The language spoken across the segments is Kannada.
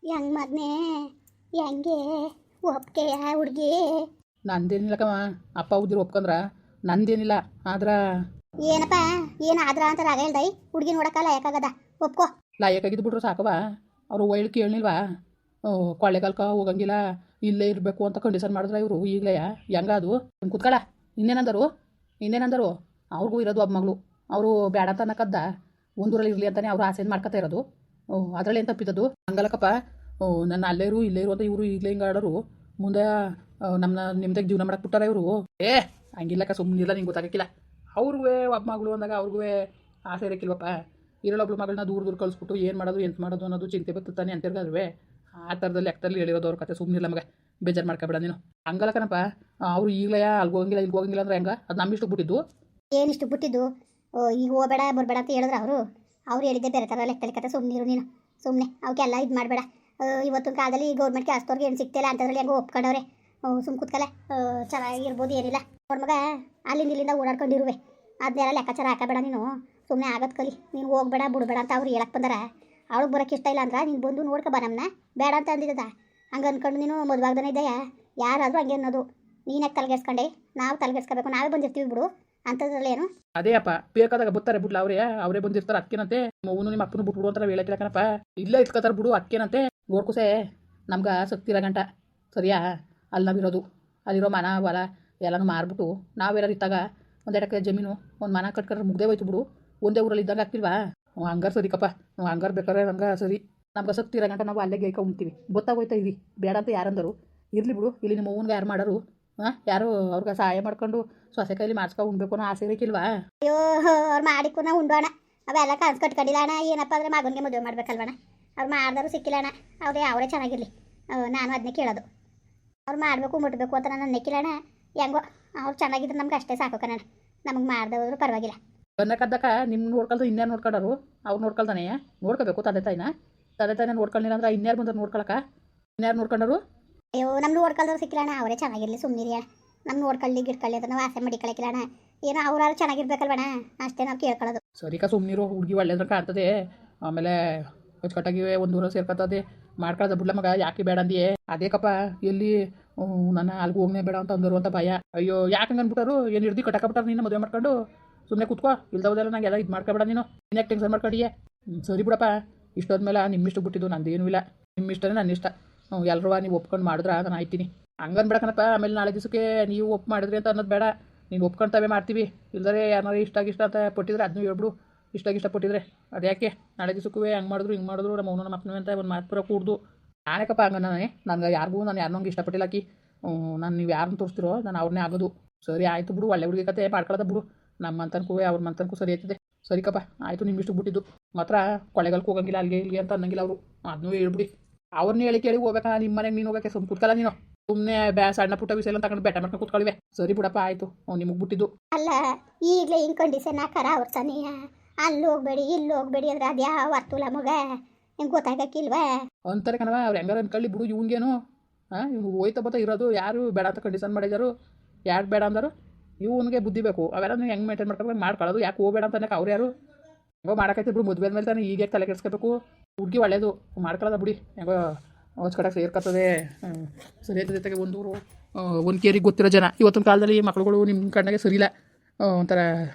ಹೆಂಗ್ ಮದ್ನೆ ಹೆಂಗೆ ಒಪ್ಕೆಯ ಹುಡುಗಿ? ನಂದೇನಿಲ್ಲ ಕವ. ಅಪ್ಪ ಉದ್ದಿರು ಒಪ್ಕೊಂಡ್ರ ನಂದೇನಿಲ್ಲ. ಆದ್ರ ಏನಪ್ಪ ಏನಾದ್ರ ಅಂತ ರಾಗ ಹೇಳ್ದೈ ಹುಡುಗಿ ನೋಡಕ್ಕಲ್ಲ ಯಾಕಾಗದ ಒಪ್ಕೋ. ಲಾಯಕ್ಕಾಗಿದ್ದು ಬಿಟ್ರು ಸಾಕವ. ಅವರು ಒಳ್ಳೆ ಕೇಳಲಿಲ್ವಾ? ಕೊಳ್ಳೆಗಾಲ್ಕ ಹೋಗಂಗಿಲ್ಲ, ಇಲ್ಲೇ ಇರಬೇಕು ಅಂತ ಕಂಡೀಷನ್ ಮಾಡಿದ್ರ ಇವರು ಈಗಲೇ ಹೆಂಗ ಅದು ಕುತ್ಕಳ. ಇನ್ನೇನಂದರು ಅವ್ರಿಗೂ ಇರೋದು ಒಬ್ಬ ಮಗಳು. ಅವರು ಬೇಡ ಅಂತ ಅನ್ನಕದ್ದ ಒಂದೂರಲ್ಲಿ ಇರಲಿ ಅಂತಾನೆ ಅವ್ರು ಆಸೆ ಮಾಡ್ಕೊತಾ ಇರೋದು. ಅದರಲ್ಲಿ ಏನು ತಪ್ಪಿದ್ದದು? ಹಂಗಲ್ಲಕ್ಕಪ್ಪ. ನನ್ನ ಅಲ್ಲೇ ಇಲ್ಲೇ ಇರು ಅಂತ ಇವರು ಈಗಲೇ ಹಿಂಗೆ ಆಡೋರು ಮುಂದೆ ನಿಮ್ದಾಗ ಜೀವನ ಮಾಡಕ್ಕೆ ಬಿಟ್ಟಾರ ಇವರು. ಹಂಗಿಲ್ಲಕ್ಕ, ಸುಮ್ಮನಿಲ್ಲ, ನಿಂಗೆ ಗೊತ್ತಾಗಕ್ಕಿಲ್ಲ. ಅವ್ರಿಗೂ ಒಬ್ಬ ಮಗಳು ಅಂದಾಗ ಅವ್ರಿಗೂ ಆಸೆ ಇರೋಕ್ಕಿಲ್ವಪ್ಪ. ಇರೋಳೊಬ್ಳು ಮಗಳನ್ನ ದೂರ ಕಳಿಸ್ಬಿಟ್ಟು ಏನು ಮಾಡೋದು ಎಂತ ಮಾಡೋದು ಅನ್ನೋದು ಚಿಂತೆ ಬರ್ತತಾನೆ ಅಂತಿರ್ಗಾದ್ರೂ ಆ ಥರದಲ್ಲಿ ಲೆಕ್ಕದಲ್ಲಿ ಹೇಳಿರೋದು ಅವ್ರ ಕತೆ. ಸುಮ್ಮನಿಲ್ಲ ಮಗ, ಬೇಜಾರು ಮಾಡ್ಕೊಬೇಡ ನೀನು. ಹಂಗಲ್ಲ ಕಣಪ್ಪ, ಅವ್ರು ಈಗಲೇ ಅಲ್ಗೆ ಹೋಗಂಗಿಲ್ಲ ಅಂದ್ರೆ ಹೆಂಗೆ? ಅದು ನಮ್ಮ ಇಷ್ಟಕ್ಕೆ ಬಿಟ್ಟಿದ್ದು. ಏನಿಷ್ಟು ಬಿಟ್ಟಿದ್ದು? ಈಗ ಹೋಗಬೇಡ ಬರಬೇಡ ಅಂತ ಹೇಳಿದ್ರು ಅವ್ರು ಹೇಳಿದ್ದೆ ಬೇರೆ ಥರ ಲೆಕ್ಕದಲ್ಲಿ ಕತೆ. ಸುಮ್ಮನಿರು ನೀನು, ಸುಮ್ಮನೆ ಅವಕ್ಕೆಲ್ಲ ಇದು ಮಾಡಬೇಡ. ಇವತ್ತಿನ ಕಾಲದಲ್ಲಿ ಗೌರ್ಮೆಂಟ್ ಕೆಲಸದವ್ರಿಗೆ ಏನು ಸಿಗ್ತಿಲ್ಲ ಅಂಥದ್ರಲ್ಲಿ ಹೆಂಗೋ ಒಪ್ಕೊಂಡವ್ರೆ. ಸುಮ್ಮ ಕೂತ್ಕಲೆ, ಚೆನ್ನಾಗಿರ್ಬೋದು, ಏನಿಲ್ಲ. ಅವ್ರ ಮಗ ಅಲ್ಲಿಂದ ಇಲ್ಲಿಂದ ಓಡಾಡ್ಕೊಂಡಿರುವೆ, ಅದನ್ನೆಲ್ಲ ಲೆಕ್ಕಾಚಾರ ಹಾಕಬೇಡ ನೀನು. ಸುಮ್ಮನೆ ಆಗತ್ತೆ ಕಲಿ. ನೀನು ಹೋಗ್ಬೇಡ ಬಿಡಬೇಡ ಅಂತ ಅವ್ರು ಹೇಳಕ್ಕೆ ಬಂದಾರ. ಅವಳಿಗೆ ಬರೋಕ್ಕೆ ಇಷ್ಟ ಇಲ್ಲ ಅಂದ್ರೆ ನೀನು ಬಂದು ನೋಡ್ಕೊ ಬಾ ನಮ್ಮನ್ನ. ಬೇಡ ಅಂತ ಅಂದಿದ್ದದ ಹಂಗೆ ಅಂದ್ಕೊಂಡು ನೀನು ಮದುವಾಗ್ದಾನೆ ಇದೆಯಾ? ಯಾರಾದರೂ ಹಂಗೆ ಅನ್ನೋದು. ನೀನಾಗ ತಲೆಗೆಡ್ಸ್ಕೊಂಡೆ, ನಾವು ತಲೆಗೆಡ್ಸ್ಕೋಬೇಕು. ನಾವೇ ಬಂದಿರ್ತೀವಿ ಬಿಡು ಅಂಥದ್ರಲ್ಲಿ ಏನು. ಅದೇ ಅಪ್ಪ, ಬೇಕಾದಾಗ ಬರ್ತಾರೆ ಬಿಡ್ಲ, ಅವರೇ ಬಂದಿರ್ತಾರೆ. ಅದಕ್ಕೇನಂತೆ ಅವನು ನಿಮ್ಮ ಅಪ್ಪನ ಬಿಟ್ಬಿಡು ಅಂತ ನಾವು ಹೇಳಕ್ಕಿಲ್ಲ ಕಣಪ್ಪ. ಇಲ್ಲೇ ಇಟ್ಕೋತಾರೆ ಬಿಡು, ಅದಕ್ಕೇನಂತೆ. ನೋಡ್ಕುಸೆ, ನಮ್ಗೆ ಶಕ್ತಿ ಇರೋ ಗಂಟ ಸರಿಯಾ? ಅಲ್ಲಿ ನಾವಿರೋದು, ಅಲ್ಲಿರೋ ಮನ ಹೊಲ ಎಲ್ಲನೂ ಮಾರ್ಬಿಟ್ಟು ನಾವೆಲ್ಲರೂ ಇತ್ತಾಗ ಒಂದು ಎಡಕ್ಕೆ ಜಮೀನು ಒಂದು ಮನ ಕಟ್ಕೊಂಡ್ರೆ ಮುಗ್ದೇ ಹೋಯ್ತು ಬಿಡು. ಒಂದೇ ಊರಲ್ಲಿ ಇದ್ದಾಗ ಆಗ್ತಿಲ್ವಾ? ಹಂಗಾರು ಸರಿ ಕಪ್ಪ, ಹಂಗಾರು ಬೇಕಾದ್ರೆ ಹಂಗೆ ಸರಿ. ನಮ್ಗೆ ಶಕ್ತಿ ಇರೋ ಗಂಟ ನಾವು ಅಲ್ಲೇ ಗೈಕ ಉಣ್ತೀವಿ. ಗೊತ್ತಾಗೋಯ್ತಾ ಇರಿ, ಬೇಡ ಅಂತ ಯಾರಂದರು? ಇರಲಿ ಬಿಡು, ಇಲ್ಲಿ ನಿಮ್ಮ ಅವ್ವನ್ಗೆ ಯಾರು ಮಾಡೋರು? ಯಾರು ಅವ್ರಿಗೆ ಸಹಾಯ ಮಾಡ್ಕೊಂಡು ಸೊಸೆ ಕೈಲಿ ಮಾಡಿಸ್ಕೊ ಉಣ್ಬೇಕು ಅನ್ನೋ ಆಸೆ ಇರಕ್ಕಿಲ್ವಾ? ಅಯ್ಯೋ, ಅವ್ರು ಮಾಡಿಕ್ಕೂ ನಾವು ಉಂಡೋಣ. ಅವೆಲ್ಲ ಕನ್ಸು ಕಟ್ಕೊಂಡಿಲ್ಲ ಅಣ್ಣ. ಏನಪ್ಪ ಅಂದರೆ ಮಗನಿಗೆ ಮದುವೆ ಮಾಡ್ಬೇಕಲ್ವಣ್ಣ. ಅವ್ರು ಮಾಡಿದ್ರು ಸಿಕ್ಕಿಲ್ಲ ಅಣ್ಣ. ಅವರೇ ಚೆನ್ನಾಗಿರಲಿ, ನಾನು ಅದನ್ನೇ ಕೇಳೋದು. ಅವ್ರು ಮಾಡಬೇಕು ಮುಟ್ಬೇಕು ಅಂತ ನಾನು ನೆಕ್ಕಿಲ್ಲ ಅಣ್ಣ. ಹೆಂಗೋ ಅವ್ರು ಚೆನ್ನಾಗಿದ್ರೆ ನಮ್ಗೆ ಅಷ್ಟೇ ಸಾಕು ಕಣ. ನಮಗೆ ಮಾಡ್ದವರು ಪರವಾಗಿಲ್ಲ. ಬಂದಕ್ಕದ್ದಕ್ಕ ನಿಮ್ಮ ನೋಡ್ಕೊಳ್ದು ಇನ್ಯಾರು ನೋಡ್ಕೊಂಡರು? ಅವ್ರು ನೋಡ್ಕೊಳ್ತಾನೆ ನೋಡ್ಕೋಬೇಕು. ತಂದೆ ತಾಯಿನ ನೋಡ್ಕೊಳ್ಳಿಲ್ಲ ಅಂದ್ರೆ ಇನ್ಯಾರು ಬಂದ್ರೆ ನೋಡ್ಕೊಳಕ? ಇನ್ಯಾರು ನೋಡ್ಕೊಂಡರು? ಅಯ್ಯೋ, ನಮ್ಮ ನೋಡ್ಕೊಳ್ದವ್ರು ಸಿಕ್ಕಿಲ್ಲ ಅಣ್ಣ. ಅವರೇ ಚೆನ್ನಾಗಿರಲಿ, ಸುಮ್ಮನಿರಿ ಅಣ್ಣ. ನಮ್ಮ ನೋಡ್ಕೊಳ್ಳಿ ಗಿಡ್ಕೊಳ್ಳಿ ಅಂತ ನಾವು ಆಸೆ ಮಾಡಿಕೊಳ್ಳಿಲ್ಲ ಅಣ್ಣ. ಏನೋ ಅವ್ರು ಚೆನ್ನಾಗಿರ್ಬೇಕಲ್ವಣ್ಣ, ಅಷ್ಟೇ ನಾವು ಕೇಳ್ಕೊಳ್ಳೋದು. ಸರಿಕಾ, ಸುಮ್ಮನಿರು. ಹುಡುಗಿ ಒಳ್ಳೇದ್ರ ಕಾಣ್ತದೆ. ಆಮೇಲೆ ಅಚ್ಚುಕಟ್ಟಾಗಿವೆ, ಒಂದು ಊರಲ್ಲಿ ಸೇರ್ಕೊತದೆ. ಮಾಡ್ಕೊಳ್ಳೋದ ಬಿಡ್ಲ ಮಗ, ಯಾಕೆ ಬೇಡ ಅಂದಿಯೇ? ಅದೇಕಪ್ಪ, ಎಲ್ಲಿ ನನ್ನ ಅಲ್ಗೆ ಹೋಗನೇ ಬೇಡ ಅಂತ ಅಂದರು ಅಂತ ಭಯ. ಅಯ್ಯೋ, ಯಾಕೆ ಹಂಗೆ ಅಂದ್ಬಿಟ್ಟಾರು? ಏನು ಹಿಡ್ದು ಕಟ್ಟಾಕಬಿಟ್ಟಾರ ನಿನ್ನ ಮದುವೆ ಮಾಡ್ಕೊಂಡು? ಸುಮ್ಮನೆ ಕೂತ್ಕೋ, ಇಲ್ದವ್ದೆಲ್ಲ ನಂಗೆ ಎಲ್ಲ ಇದು ಮಾಡ್ಕೊಬೇಡ ನೀನು. ಇನ್ಯಾಕೆ ಟೆನ್ಷನ್ ಮಾಡ್ಕೊಂಡಿಯೇ? ಸರಿ ಬಿಡಪ್ಪ, ಇಷ್ಟೋದ್ಮೇಲೆ ನಿಮ್ಮಿಷ್ಟು ಬಿಟ್ಟಿದ್ದು ನಂದೇನೂ ಇಲ್ಲ. ನಿಮ್ಮ ಇಷ್ಟನೇ ನನ್ನ ಇಷ್ಟ. ಎಲ್ಲರೂ ನೀವು ಒಪ್ಕೊಂಡು ಮಾಡಿದ್ರೆ ನಾನು ಆಯ್ತೀನಿ. ಹಂಗನ್ಬೇಡಕನಪ್ಪ. ಆಮೇಲೆ ನಾಳೆ ದಿವಸಕ್ಕೆ ನೀವು ಮಾಡಿದ್ರಿ ಅಂತ ಅನ್ನೋದು ಬೇಡ. ನೀನು ಒಪ್ಕೊಳ್ತವೆ ಮಾಡ್ತೀವಿ. ಇಲ್ದರೆ ಯಾರು ಇಷ್ಟ ಅಂತ ಪಟ್ಟಿದ್ರೆ ಅದನ್ನೂ ಹೇಳ್ಬಿಡು. ಇಷ್ಟಪಟ್ಟಿದ್ರೆ ಅದು ಯಾಕೆ ನಾಳೆ ದಿವಸಕ್ಕೂ ಹಂಗೆ ಮಾಡಿದ್ರು ಹಿಂಗೆ ಮಾಡಿದ್ರು ನಮ್ಮ ಅವನು ನಮ್ಮ ಅಪ್ಪನೂ ಅಂತ ಒಂದು ಮಾತು ಪೂರ ಕೂಡ್ದು ನಾನೇಕಪ್ಪ ಹಂಗೆ ನನಗೆ ಯಾರಿಗೂ ನಾನು ಯಾರನ್ನಂಗೆ ಇಷ್ಟಪಟ್ಟಿಲ್ಲ ಆಕಿ. ನಾನು ನೀವು ಯಾರನ್ನ ತೋರಿಸ್ತಿರೋ ನಾನು ಅವ್ರನ್ನೇ ಆಗೋದು. ಸರಿ ಆಯಿತು ಬಿಡು, ಒಳ್ಳೆ ಹುಡುಗಿ ಕತೆ ಮಾಡ್ಕೊಳ್ಳೋದ ಬಿಡು. ನಮ್ಮ ಮಂತನಕ್ಕೂ ಅವ್ರ ಮಂತನಕ್ಕೂ ಸರಿ ಆಯ್ತದೆ. ಸರಿಕಪ್ಪ, ಆಯಿತು. ನಿಮ್ಮಿಷ್ಟು ಬಿಟ್ಟಿದ್ದು ಮಾತ್ರ ಕೊಳೆಗಲ್ಗೆ ಹೋಗಂಗಿಲ್ಲ, ಅಲ್ಲಿಗೆ ಇಲ್ಲಿಗೆ ಅಂತ ಅನ್ನಂಗಿಲ್ಲ ಅವರು. ಅದನ್ನೂ ಹೇಳ್ಬಿಡಿ. ಅವ್ರನ್ನ ಹೇಳಿ ಕೇಳಿ ಹೋಗ್ಬೇಕಾ? ನಿಮ್ಮ ಮನೆಗೆ ನೀನು ಹೋಗೋಕ್ಕೆ ಸುಮ್ಮನೆ ಕೂತ್ಕಲ್ಲ ನೀನು. ಸುಮ್ಮನೆ ಸಣ್ಣ ಪುಟ್ಟ ವಿಷಯ ಎಲ್ಲ ತಗೊಂಡು ಬೆಟ್ಟ ಮಾಡ್ಕೊಂಡು ಕೂತ್ಕೊಳ್ಳಿವೆ. ಸರಿ ಬಿಡಪ್ಪ, ಆಯಿತು. ನಿಮಗೆ ಬಿಟ್ಟಿದ್ದು ಅಲ್ಲ, ಈಗಲೇ ಹಿಂಗೆ ಕಂಡೀಷನ್ ಹಾಕಾರ ಅವ್ರ ಸನಿಯ. ಅಲ್ಲಿ ಹೋಗ್ಬೇಡಿ ಇಲ್ಲಿ ಹೋಗ್ಬೇಡಿ ಅಂದ್ರೆ ಅದು ಯಾವ ಅರ್ಥಲ್ಲ ಮಗ, ಹೆಂಗೆ ಗೊತ್ತಾಗಕ್ಕಿಲ್ವಾ ಅಂತಾರೆ ಕಣವ. ಅವ್ರು ಹೆಂಗಾರ ಅನ್ಕೊಳ್ಳಿ ಬಿಡು. ಇವ್ನಿಗೇನು ಇವ್ನು ಹೋಯ್ತಾ ಬತ್ತಾ ಇರೋದು. ಯಾರು ಬೇಡ ಅಂತ ಕಂಡೀಷನ್ ಮಾಡಿದಾರು? ಯಾರು ಬೇಡ ಅಂದರು? ಇವನಿಗೆ ಬುದ್ಧಿ ಬೇಕು. ಅವೆಲ್ಲ ಹೆಂಗೆ ಮೇಂಟೈನ್ ಮಾಡ್ಕೊಳ್ಳೋದು? ಯಾಕೆ ಹೋಗಬೇಡ ಅಂತ ಅನ್ನಕ್ಕೆ ಅವ್ರು ಯಾರು? ಹೆಂಗೋ ಮಾಡೋಕೈತಿ ಬಿಡು. ಮದುವೆ ಮೇಲೆ ತಾನೆ ಈಗ ತಲೆ ಕೆಡಿಸ್ಕೋಬೇಕು. ಹುಡುಗಿ ಒಳ್ಳೇದು ಮಾಡ್ಕೊಳ್ಳೋದ ಬಿಡಿ. ಹೆಂಗೋ ಹೊಚ್ಕಡಕ್ಕೆ ಸೇರ್ಕೊತದೆ, ಸರಿ ಆಯ್ತದೆ. ಜೊತೆಗೆ ಒಂದೂರು ಒಂದು ಕೇರಿಗೆ ಗೊತ್ತಿರೋ ಜನ. ಇವತ್ತಿನ ಕಾಲದಲ್ಲಿ ಮಕ್ಳುಗಳು ನಿಮ್ಮ ಕಣ್ಣಾಗೆ ಸರಿಯಿಲ್ಲ. ಒಂಥರ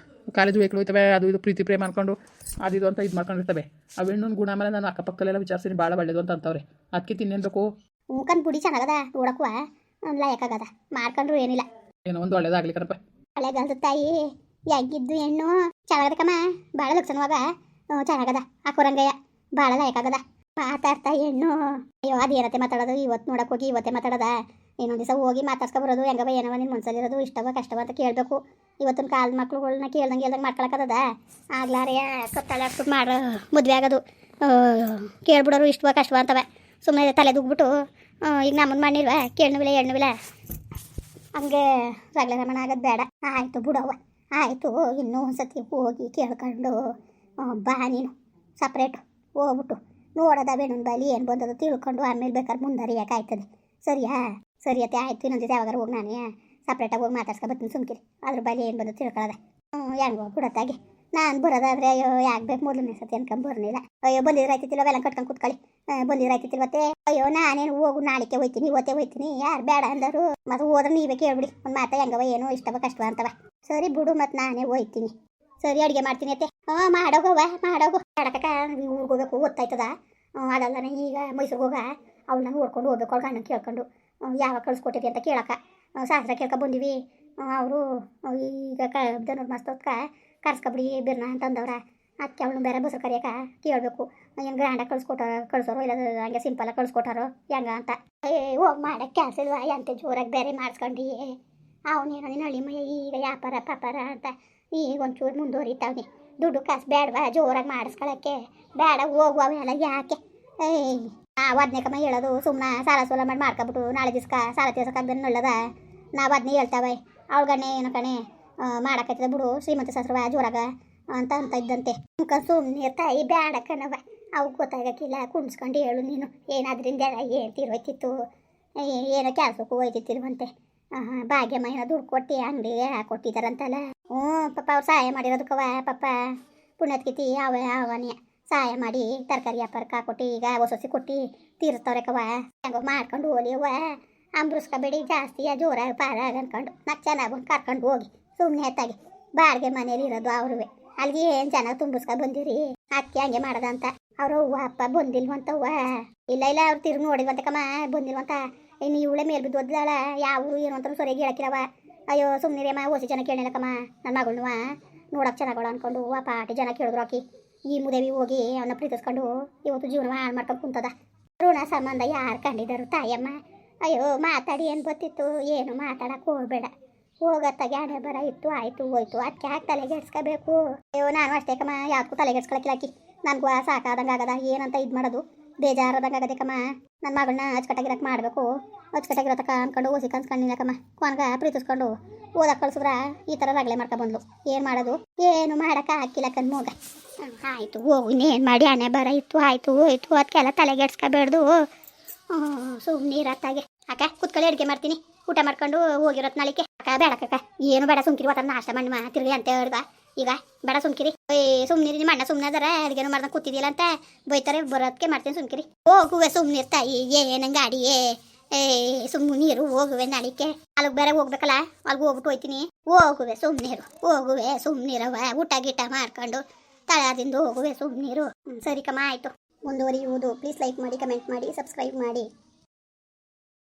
ಕಾಲೇಜು ವೆಹಿಕಲ್ ಹೋಯ್ತವೆ, ಅದು ಇದು ಪ್ರೀತಿ ಪ್ರೇಮ ಅಂದ್ಕೊಂಡು ಅದಿದು ಅಂತ ಇದು ಮಾಡ್ಕೊಂಡಿರ್ತವೆ. ಆ ಹೆಣ್ಣು ಗುಣ ಮೇಲೆ ನಾನು ಅಕ್ಕಪಕ್ಕದಲ್ಲೆಲ್ಲ ವಿಚಾರಿಸ್ತೀನಿ, ಭಾಳ ಒಳ್ಳೇದು ಅಂತ ಅಂತವ್ರೆ. ಅದಕ್ಕೆ ತಿನ್ನೇನು ಬೇಕು? ಮುಖನ್ ಬುಡಿ ಚೆನ್ನಾಗದ ನೋಡಕ್ಕೂ ಲಾಯಕಾಗದ. ಮಾಡ್ಕೊಂಡ್ರು ಏನಿಲ್ಲ. ಏನೋ ಒಂದು ಒಳ್ಳೇದಾಗಲಿ ಕಣಪ್ಪ. ಹಳೆಗಾಲದ ತಾಯಿ ಹೆಂಗಿದ್ದು ಹೆಣ್ಣು ಚೆನ್ನಾಗದ ಕಮ್ಮ. ಭಾಳ ಲಕ್ಷಣವಾಗ ಚೆನ್ನಾಗದ. ಹಾಕೋರಂಗಯ್ಯ ಭಾಳ ಲಾಯಕಾಗದ. ಮಾತಾಡ್ತಾ ಹೆಣ್ಣು. ಅಯ್ಯೋ, ಅದೇನತ್ತೆ ಮಾತಾಡೋದು? ಇವತ್ತು ನೋಡಕ್ಕೆ ಹೋಗಿ ಇವತ್ತೇ ಮಾತಾಡೋದ? ಇನ್ನೊಂದು ದಿವಸ ಹೋಗಿ ಮಾತಾಡ್ಸ್ಕೊ ಬರೋದು. ಹೆಂಗವ ಏನವ ನಿನ್ನ ಮನ್ಸಲ್ಲಿರೋದು, ಇಷ್ಟವ ಕಷ್ಟವ ಅಂತ ಕೇಳಬೇಕು. ಇವತ್ತಿನ ಕಾಲದ ಮಕ್ಳುಗಳ್ನ ಕೇಳ್ದಂಗೆ ಮಾಡ್ಕೊಳಕ್ಕದ? ಆಗ್ಲಾರೆಯ ಕತ್ತಳೆ ಹಾಕ್ಬಿಟ್ಟು ಮಾಡೋ ಮದುವೆ ಆಗೋದು. ಕೇಳ್ಬಿಡೋರು ಇಷ್ಟವ ಕಷ್ಟವ ಅಂತವ. ಸುಮ್ಮನೆ ತಲೆ ದುಗ್ಬಿಟ್ಟು ಈಗ ನಮ್ಮನ್ನು ಮಾಡಿಲ್ವ ಕೇಳ್ನುವಿಲ್ಲ ಎಣ್ಣುವಿಲ್ಲ ಹಂಗೆ ರಗಳೆ ರಮಣ ಆಗೋದು ಬೇಡ. ಆಯಿತು ಬಿಡವ್ವ, ಆಯಿತು. ಇನ್ನೂ ಒಂದು ಸತಿ ಹೋಗಿ ಕೇಳ್ಕೊಂಡು ಬಾ ನೀನು ಸಪ್ರೇಟು. ಹೋಗ್ಬಿಟ್ಟು ನೋಡೋದ ಬೇಣನ ಬಾಲಿ ಏನು ಬಂದದು ತಿಳ್ಕೊಂಡು ಆಮೇಲೆ ಬೇಕಾದ್ರೆ ಮುಂದರಿಯಾಕೆ ಆಯ್ತದೆ. ಸರಿಯಾ? ಸರಿಯತ್ತೆ, ಆಯಿತು. ಇನ್ನೊಂದು ಯಾವಾಗಾರು ಹೋಗಿ ನಾನೇ ಸಪ್ರೇಟಾಗಿ ಹೋಗಿ ಮಾತಾಡ್ಸ್ಕೊ ಬರ್ತೀನಿ ಸುಮ್ಕಿರಿ. ಅದ್ರ ಬಾಲಿ ಏನು ಬಂದು ತಿಳ್ಕೊಳ್ಳೋದ. ಹೆಂಗೋ ಬಿಡತ್ತಾಗೆ. ನಾನು ಬರೋದಾದ್ರೆ ಅಯ್ಯೋ ಯಾಕೆ ಬೇಕು ಮೊದಲನೇ ಸತಿ ಅನ್ಕೊಂಡು ಬರ್ನಿಲ್ಲ. ಅಯ್ಯೋ ಬಂದಿದ್ರೆ ಆಯ್ತಿಲ್ಲ, ಅವೆಲ್ಲ ಕಟ್ಕೊಂಡು ಕೂತ್ಕೊಳ್ಳಿ. ಬಂದಿರಾಯ್ತಿತ್ತು ಇವತ್ತೇ. ಅಯ್ಯೋ ನಾನೇನು ಹೋಗು ನಾಳೆಗೆ ಹೋಯ್ತೀನಿ ಇವತ್ತೇ ಹೋಯ್ತೀನಿ ಯಾರು ಬೇಡ ಅಂದರು. ಮತ್ತೆ ಹೋದ್ರೆ ನೀವೇ ಕೇಳ್ಬಿಡಿ ಒಂದು ಮಾತ ಹೆಂಗವ ಏನೋ ಇಷ್ಟವ ಕಷ್ಟವ ಅಂತವ. ಸರಿ ಬಿಡು ಮತ್ತೆ ನಾನೇ ಹೋಯ್ತೀನಿ. ಸರಿ ಅಡುಗೆ ಮಾಡ್ತೀನಿ ಅತ್ತೆ. ಮಾಡೋಗವ ಮಾಡೋಗು ಬೇಡಕ್ಕ ಊರಿಗೆ ಹೋಗ್ಬೇಕು ಗೊತ್ತಾಯ್ತದ. ಅದಲ್ಲನೆ ಈಗ ಮೈಸೂರಿಗೆ ಹೋಗ ಅವಳನ್ನ ನೋಡ್ಕೊಂಡು ಹೋಗ್ಬೇಕು. ಅವ್ಳ ಗಂಡನ ಕೇಳ್ಕೊಂಡು ಯಾವಾಗ ಕಳ್ಸ್ಕೊಟ್ಟಿರಿ ಅಂತ ಕೇಳಕ್ಕ ಶಾಸ್ತ್ರ ಕೇಳ್ಕೊ ಬಂದಿವಿ. ಅವರು ಈಗ ಧನುರ್ ಮಾಸ್ತೋತ್ಕ ಕರ್ಸ್ಕೊಬಿಡಿ ಬಿರ್ನ ಅಂತಂದವ್ರ. ಅದಕ್ಕೆ ಅವಳು ಬೇರೆ ಬಸ್ ಕರಿಯಕ ಕೇಳಬೇಕು ಏನು ಗ್ರ್ಯಾಂಡಾಗಿ ಕಳ್ಸೋರು ಇಲ್ಲ ಹಂಗೆ ಸಿಂಪಲಾಗಿ ಕಳ್ಸ್ಕೊಟ್ಟಾರೋ ಹೆಂಗ ಅಂತ. ಹೋಗಿ ಮಾಡಕ್ಕೆ ಕೆಲಸ ಇಲ್ವಾ ಎಂತ ಜೋರಾಗಿ ಬೇರೆ ಮಾಡಿಸ್ಕೊಂಡು ಅವನೇನೋ ನೀನು ಹಳ್ಳಿ ಮಯ್ಯ ಈಗ ವ್ಯಾಪಾರ ಪಾಪಾರ ಅಂತ ಈಗ ಒಂಚೂರು ಮುಂದುವರಿತಾವ್ನಿ. ದುಡ್ಡು ಕಾಸು ಬೇಡವಾ ಜೋರಾಗಿ ಮಾಡಿಸ್ಕೊಳಕ್ಕೆ ಬೇಡ ಹೋಗುವ ಅವೆಲ್ಲ ಯಾಕೆ. ನಾವು ಅದನ್ನೇಕಮ್ಮ ಹೇಳೋದು ಸುಮ್ಮನೆ ಸಾಲ ಸೋಲ ಮಾಡಿ ಮಾಡ್ಕೊಬಿಟ್ಟು ನಾಳೆ ದಿವ್ಸ ಸಾಲ ತೀರ್ಸೋಕ್ಕಾಗ್ದ ನಳ್ಳದ. ನಾವು ಅದನ್ನೇ ಹೇಳ್ತಾವೆ. ಅವಳಗಣ್ಣೆ ಏನೋ ಕಣೆ ಮಾಡೋಕೈತದ ಬಿಡು ಶ್ರೀಮಂತ ಸಸ್ರವ ಜೋರಾಗ ಅಂತ ಇದ್ದಂತೆ. ಸುಮ್ಮನೆ ತಾಯಿ ಬೇಡ ಕಣವ ಅವು ಗೊತ್ತಾಗಕ್ಕಿಲ್ಲ ಕುಣ್ಸ್ಕೊಂಡು ಹೇಳು ನೀನು ಏನಾದ್ರಿಂದ ಏನು ತೀರೋಯ್ತಿತ್ತು ಏನೋ ಕೆಲಸಕ್ಕೂ ಹೋಯ್ತಿತ್ತಿರುವಂತೆ. ಭಾಗ್ಯಮ್ಮ ಏನೋ ದುಡ್ಡು ಕೊಟ್ಟು ಅಂಗಡಿಗೆ ಕೊಟ್ಟಿದ್ದಾರಂತಲ್ಲ. ಪಾಪ ಅವ್ರು ಸಹಾಯ ಮಾಡಿರೋದಕ್ಕವ ಪಾಪ ಪುಣ್ಯತ್ಕಿತಿ ಅವನೇ ಸಹಾಯ ಮಾಡಿ ತರಕಾರಿ ವ್ಯಾಪಾರಕ್ಕೆ ಹಾಕೊಟ್ಟು ಈಗ ಹೊಸಸಿ ಕೊಟ್ಟು ತೀರಿಸ್ತವ್ರೆ ಕವ. ಹೆಂಗೋ ಮಾಡ್ಕೊಂಡು ಹೋಲಿ ಅವ್ವ ಅಂಬ್ರಸ್ಕೊಬೇಡಿ ಜಾಸ್ತಿ ಜೋರಾಗಿ ಪಾರಾಗ ಅನ್ಕೊಂಡು ನಾಲ್ಕು ಚೆನ್ನಾಗಿ ಕರ್ಕೊಂಡು ಹೋಗಿ ಸುಮ್ಮನೆ ಎತ್ತಾಗಿ ಬಾಡಿಗೆ ಮನೇಲಿ ಇರೋದು ಅವ್ರುವೆ ಅಲ್ಲಿಗೆ ಏನು ಚೆನ್ನಾಗಿ ತುಂಬಿಸ್ಕೊಂಡು ಬಂದಿರಿ ಅದಕ್ಕೆ ಹಂಗೆ ಮಾಡೋದಂತ. ಅವರು ಅವ್ವ ಅಪ್ಪ ಬಂದಿಲ್ವಂತವ್ವ ಇಲ್ಲ ಅವ್ರು ತಿರುಗಿ ನೋಡಿಲ್ವಂತ ಕಮ್ಮ ಬಂದಿಲ್ವಂತ. ಇನ್ನು ಇವಳೆ ಮೇಲ್ ಬಿದ್ದು ಓದ್ದಾಳ ಯಾವ ಏನು ಅಂತ ಸರಿಯಾಗಿ ಹೇಳಕ್ಕಿರವ. ಅಯ್ಯೋ ಸುಮ್ಮನೆ ಅಮ್ಮ ಓಸಿ ಜನ ಕೇಳಿಲ್ಲಕ್ಕಮ್ಮ ನನ್ನ ಮಗಳನ್ನುವ ನೋಡೋಕೆ ಚೆನ್ನಾಗಳು ಅಂದ್ಕೊಂಡು ಆ ಪಾಟಿ ಜನ ಕೇಳಿದ್ರು ಆಕಿ ಈ ಮುದೇವಿ ಹೋಗಿ ಅವನ್ನ ಪ್ರೀತಿಸ್ಕೊಂಡು ಇವತ್ತು ಜೀವನ ಹಾಳು ಮಾಡ್ಕೊಂಡು ಕುಂತದ. ಋಣ ಸಂಬಂಧ ಯಾರು ಕಂಡಿದ್ದರು ತಾಯಮ್ಮ. ಅಯ್ಯೋ ಮಾತಾಡಿ ಏನು ಗೊತ್ತಿತ್ತು ಏನು ಮಾತಾಡಕ್ಕೆ ಹೋಗ್ಬೇಡ ಹೋಗತ್ತಾಗೆ ಹಣೆ ಬರ ಇತ್ತು ಆಯಿತು ಹೋಯ್ತು ಅದಕ್ಕೆ ಯಾಕೆ ತಲೆಗೆಡ್ಸ್ಕೋಬೇಕು. ಅಯ್ಯೋ ನಾನು ಅಷ್ಟೇ ಕಮ್ಮ ಯಾವ್ದಕ್ಕೂ ತಲೆಗೆಡ್ಸ್ಕೊಳಕ್ಕಿಲ್ಲ ಆಕಿ ನನಗೂ ಸಾಕಾದಂಗೆ ಆಗದ ಏನಂತ ಇದು ಮಾಡೋದು ಬೇಜಾರದಂಗೆ ಆಗದೆ ಕಮ್ಮ. ನನ್ನ ಮಗಳನ್ನ ಅಚ್ಚುಕಟ್ಟಾಗಿರಕ್ಕೆ ಮಾಡಬೇಕು ಅಚ್ಚುಕಟ್ಟಾಗಿರತಕ್ಕ ಅಂದ್ಕೊಂಡು ಓಸಿ ಕನ್ಸ್ಕೊಂಡಿಲ್ಲಕ್ಕಮ್ಮ ಕೊನ್ಗ ಪ್ರೀತಿಸ್ಕೊಂಡು ಓದಕ್ಕೆ ಕಳ್ಸಿದ್ರ ಈ ಥರ ರಗಳೆ ಮಾಡ್ಕೊಬಂದ್ಲು. ಏನು ಮಾಡೋದು ಏನು ಮಾಡೋಕೆ ಹಾಕಿಲ್ಲ ಕಣ್ಮೋಗ. ಆಯಿತು ಹೋಗು ಇನ್ನೇನು ಮಾಡಿ ಹಣೆ ಬರ ಇತ್ತು ಆಯಿತು ಹೋಯ್ತು ಅದಕ್ಕೆಲ್ಲ ತಲೆಗೆಡ್ಸ್ಕೋಬೇಡ್ದು ಸುಮ್ಮನೆ ಇರತ್ತಾಗೆ. ಅಕ್ಕ ಕುತ್ಕೊಳ್ಳಿ ಅಡುಗೆ ಮಾಡ್ತೀನಿ ಊಟ ಮಾಡ್ಕೊಂಡು ಹೋಗಿರೋದು ನಾಳಿಕೆ. ಅಕ್ಕ ಬೇಡಕ್ಕ ಏನು ಬೇಡ ಸುಮ್ಕಿರಿ ಒತ್ತ ನಾಷ್ಟ ಮಾಡಿ ತಿರ್ಗಿ ಅಂತ ಹೇಳ್ದ ಈಗ ಬೇಡ ಸುಮ್ಕಿರಿ. ಸುಮ್ಮನೆ ನಿಮ್ಮ ಅಣ್ಣ ಸುಮ್ಮನೆ ಅದರ ಅಡುಗೆನೂ ಮಾಡ್ದಂಗೆ ಕೂತಿದ್ದಿಲ್ಲ ಅಂತ ಬೈತಾರೆ ಬರೋದಕ್ಕೆ ಮಾಡ್ತೀನಿ ಸುಮ್ಕಿರಿ. ಹೋಗುವೆ ಸುಮ್ಮನೆ ಇರ್ತಾಯಿ ಏನಂಗೆ ಗಾಡಿಯೇ ಸುಮ್ಮನೆ ನೀರು ಹೋಗುವೆ ನಾಳಿಕೆ ಅಲ್ಲಿಗೆ ಬೇರೆ ಹೋಗ್ಬೇಕಲ್ಲ ಅಲ್ಲಿಗೆ ಹೋಗ್ಬಿಟ್ಟು ಹೋಯ್ತೀನಿ. ಹೋಗುವೆ ಸುಮ್ಮನಿರವ ಊಟ ಗೀಟ ಮಾಡ್ಕೊಂಡು ತಳದಿಂದ ಹೋಗುವೆ ಸುಮ್ಮನೀರು. ಸರಿ ಕಮ್ಮ ಆಯಿತು ಮುಂದುವರಿಯುವುದು. ಪ್ಲೀಸ್ ಲೈಕ್ ಮಾಡಿ ಕಮೆಂಟ್ ಮಾಡಿ ಸಬ್ಸ್ಕ್ರೈಬ್ ಮಾಡಿ.